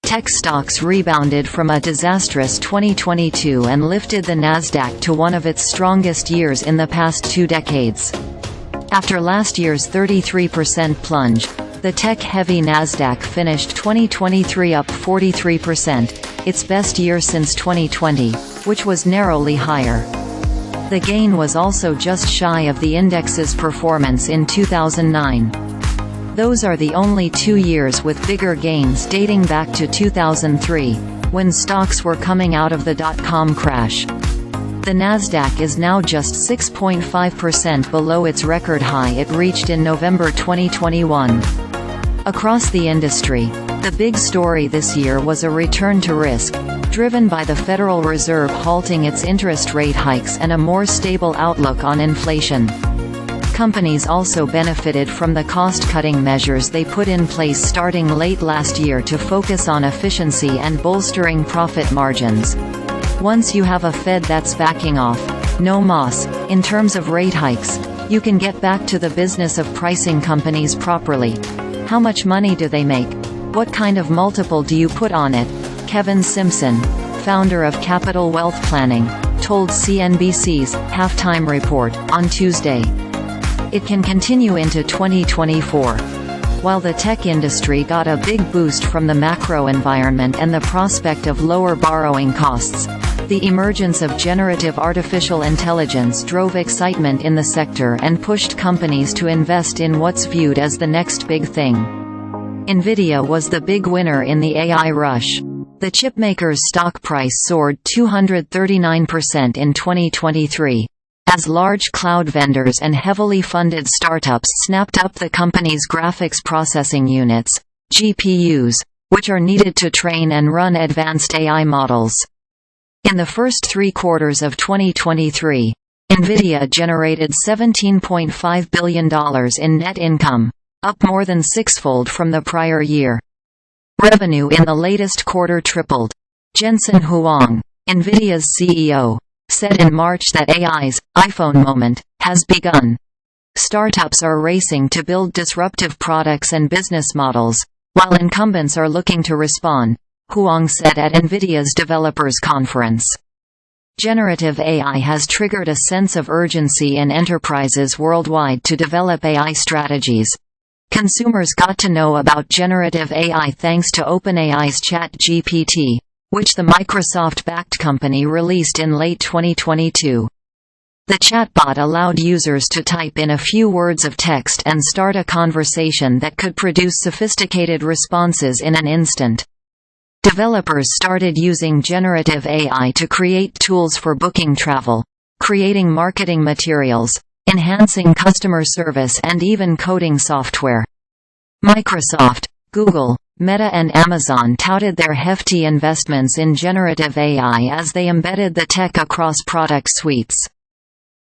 Tech stocks rebounded from a disastrous 2022 and lifted the Nasdaq to one of its strongest years in the past 2 decades. After last year's 33% plunge, the tech-heavy Nasdaq finished 2023 up 43%, its best year since 2020, which was narrowly higher. The gain was also just shy of the index's performance in 2009. Those are the only 2 years with bigger gains dating back to 2003, when stocks were coming out of the dot-com crash. The Nasdaq is now just 6.5% below its record high it reached in November 2021. Across the industry, the big story this year was a return to risk, driven by the Federal Reserve halting its interest rate hikes and a more stable outlook on inflation. Companies also benefited from the cost-cutting measures they put in place starting late last year to focus on efficiency and bolstering profit margins. Once you have a Fed that's backing off, no mas, in terms of rate hikes, you can get back to the business of pricing companies properly. How much money do they make? What kind of multiple do you put on it? Kevin Simpson, founder of Capital Wealth Planning, told CNBC's Halftime Report on Tuesday. It can continue into 2024. While the tech industry got a big boost from the macro environment and the prospect of lower borrowing costs, the emergence of generative artificial intelligence drove excitement in the sector and pushed companies to invest in what's viewed as the next big thing. NVIDIA was the big winner in the AI rush. The chipmaker's stock price soared 239% in 2023. As large cloud vendors and heavily funded startups snapped up the company's graphics processing units, GPUs, which are needed to train and run advanced AI models. In the first 3 quarters of 2023, NVIDIA generated $17.5 billion in net income, up more than 6-fold from the prior year. Revenue in the latest quarter tripled. Jensen Huang, NVIDIA's CEO, said in March that AI's iPhone moment has begun. Startups are racing to build disruptive products and business models, while incumbents are looking to respond, Huang said at NVIDIA's Developers Conference. Generative AI has triggered a sense of urgency in enterprises worldwide to develop AI strategies. Consumers got to know about generative AI thanks to OpenAI's ChatGPT, which the Microsoft-backed company released in late 2022. The chatbot allowed users to type in a few words of text and start a conversation that could produce sophisticated responses in an instant. Developers started using generative AI to create tools for booking travel, creating marketing materials, enhancing customer service and even coding software. Microsoft, Google, Meta and Amazon touted their hefty investments in generative AI as they embedded the tech across product suites.